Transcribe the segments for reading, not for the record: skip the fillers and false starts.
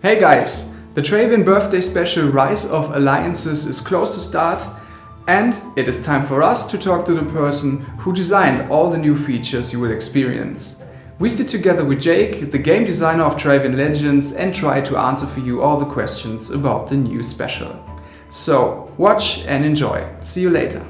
Hey guys, the Travian birthday special Rise of Alliances is close to start, and it is time for us to talk to the person who designed all the new features you will experience. We sit together with Jake, the game designer of Travian Legends, and try to answer for you all the questions about the new special. So, watch and enjoy. See you later.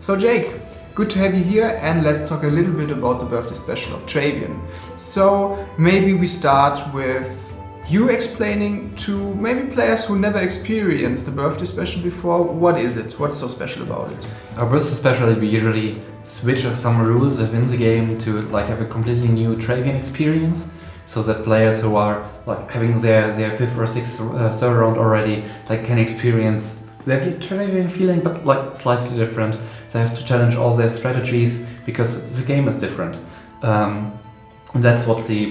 So Jake, good to have you here, and let's talk a little bit about the birthday special of Travian. So maybe we start with you explaining to maybe players who never experienced the birthday special before, what is it? What's so special about it? Our birthday special, we usually switch some rules within the game to have a completely new Travian experience, so that players who are having their fifth or sixth server round already can experience the Travian feeling, but slightly different. They have to challenge all their strategies because the game is different. That's what the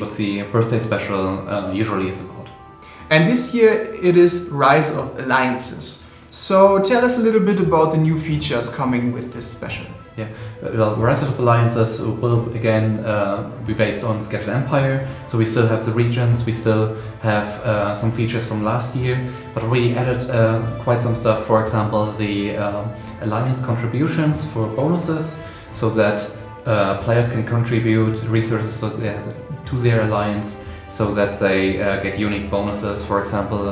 birthday special usually is about. And this year it is Rise of Alliances. So tell us a little bit about the new features coming with this special. Yeah, well, Rise of Alliances will again be based on Scheduled Empire, so we still have the regions, we still have some features from last year, but we added quite some stuff. For example, the Alliance contributions for bonuses, so that players can contribute resources to their alliance, so that they get unique bonuses. For example,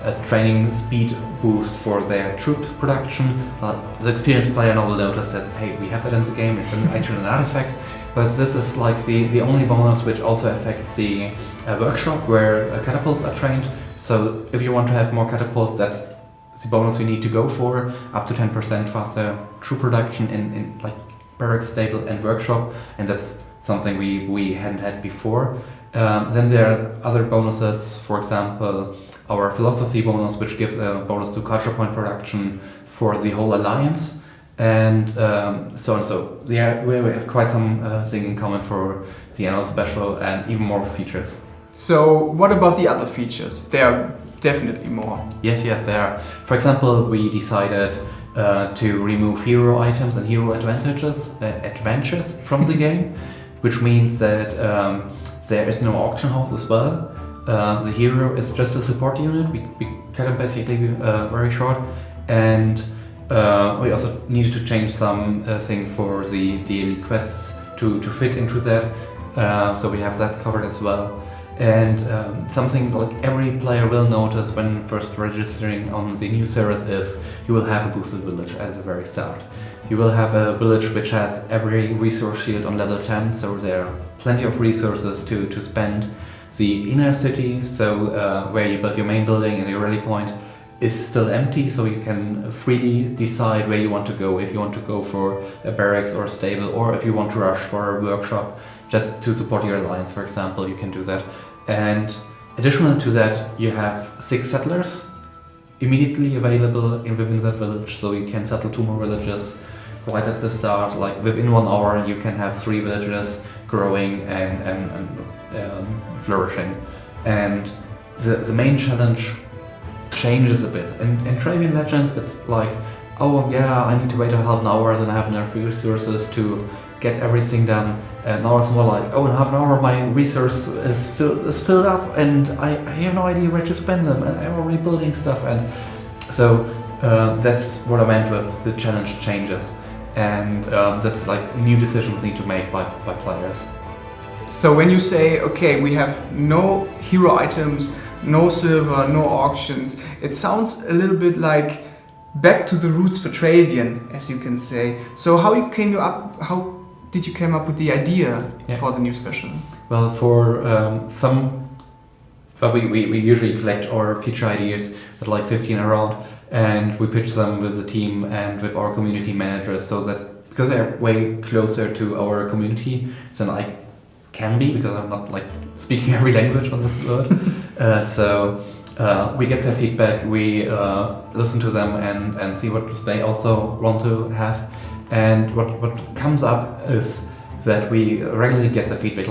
a training speed boost for their troop production. The experienced player now will notice that, hey, we have that in the game, it's actually an artifact, but this is the only bonus which also affects the workshop where catapults are trained. So if you want to have more catapults, that's the bonus you need to go for, up to 10% faster troop production in barracks, stable and workshop, and that's something we hadn't had before. Then there are other bonuses, for example, our philosophy bonus, which gives a bonus to culture point production for the whole alliance, and so on. So yeah, we have quite some thing in common for the annual special and even more features. So what about the other features? There are definitely more. Yes, there are. For example, we decided to remove hero items and hero adventures from the game, which means that there is no auction house as well. The hero is just a support unit. We cut him basically very short, and we also needed to change some thing for the daily quests to fit into that. So we have that covered as well. And something every player will notice when first registering on the new service is you will have a boosted village at the very start. You will have a village which has every resource shield on level 10, so there are plenty of resources to spend. The inner city, so where you build your main building and your rally point, is still empty, so you can freely decide where you want to go. If you want to go for a barracks or a stable, or if you want to rush for a workshop just to support your alliance, for example, you can do that. And additional to that, you have 6 settlers immediately available within that village, so you can settle 2 more villages right at the start. Within 1 hour, you can have 3 villages growing and flourishing. And the main challenge changes a bit. In Travian Legends, it's oh yeah, I need to wait a half an hour, then I have enough resources to get everything done. And now it's more oh, in half an hour my resource is filled up and I have no idea where to spend them, and I'm already building stuff. And so that's what I meant with the challenge changes. And that's new decisions need to make by players. So when you say, okay, we have no hero items, no silver, no auctions, it sounds a little bit like back to the roots for Travian, as you can say. So how did you come up with the idea for the new special? Well, for we usually collect our feature ideas with 15 around, and we pitch them with the team and with our community managers, so that because they're way closer to our community than I can be, because I'm not speaking every language on this word. So we get their feedback, we listen to them and see what they also want to have. And what comes up is that we regularly get the feedback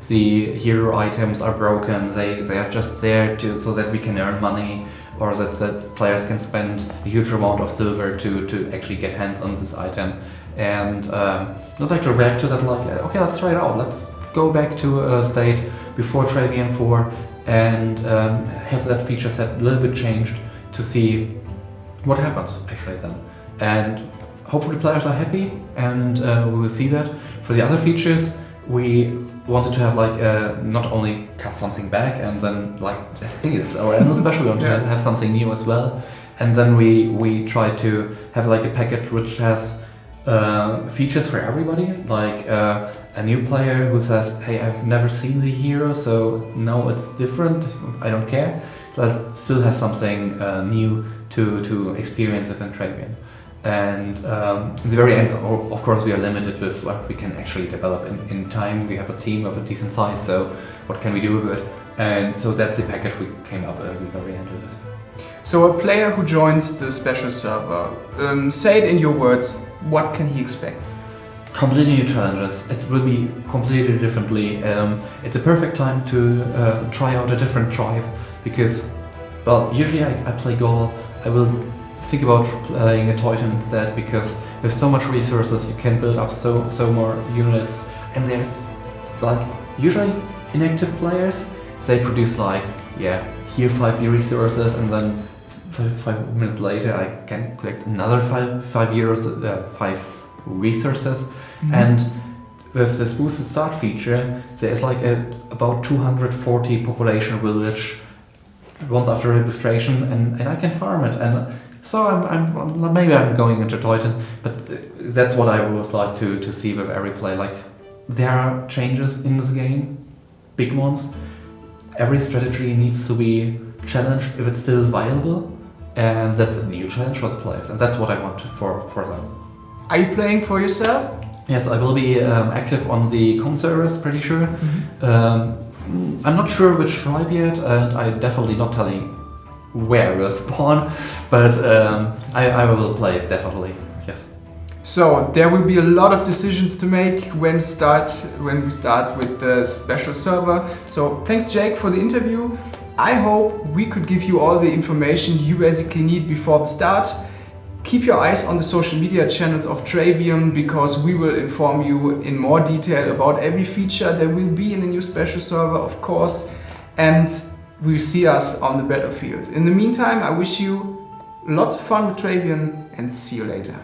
the hero items are broken, they are just there so that we can earn money, or that players can spend a huge amount of silver to actually get hands on this item. And I'd like to react to that okay, let's try it out, let's go back to a state before Travian 4 and have that feature set a little bit changed to see what happens actually then. And hopefully players are happy, and we will see that. For the other features, we wanted to have like not only cut something back and then like I think it's our annual special, we want to have something new as well. And then we try to have like a package which has features for everybody, like a new player who says, hey, I've never seen the hero, so no, it's different, I don't care. That still has something new to experience within Travian. And in the very end, of course, we are limited with what we can actually develop in time. We have a team of a decent size, so what can we do with it? And so that's the package we came up at the very end of it. So a player who joins the special server, say it in your words, what can he expect? Completely new challenges. It will be completely differently. It's a perfect time to try out a different tribe because, well, usually I play Gaul. I will think about playing a Teuton instead because with so much resources you can build up so more units, and there's like usually inactive players, they produce like here 5 resources and then 5 minutes later I can collect another 5 resources. And with this boosted start feature there's like about 240 population village once after registration, and I can farm it, and so I'm maybe I'm going into Teuton, but that's what I would like to see with every play. Like there are changes in this game, big ones. Every strategy needs to be challenged if it's still viable, and that's a new challenge for the players, and that's what I want for them. Are you playing for yourself? Yes, I will be active on the com servers, pretty sure. I'm not sure which tribe yet, and I'm definitely not telling where we'll spawn, but I will play it definitely, yes. So there will be a lot of decisions to make when we start with the special server. So thanks Jake for the interview. I hope we could give you all the information you basically need before the start. Keep your eyes on the social media channels of Travian because we will inform you in more detail about every feature there will be in the new special server, of course, and we'll see us on the battlefield. In the meantime, I wish you lots of fun with Travian and see you later.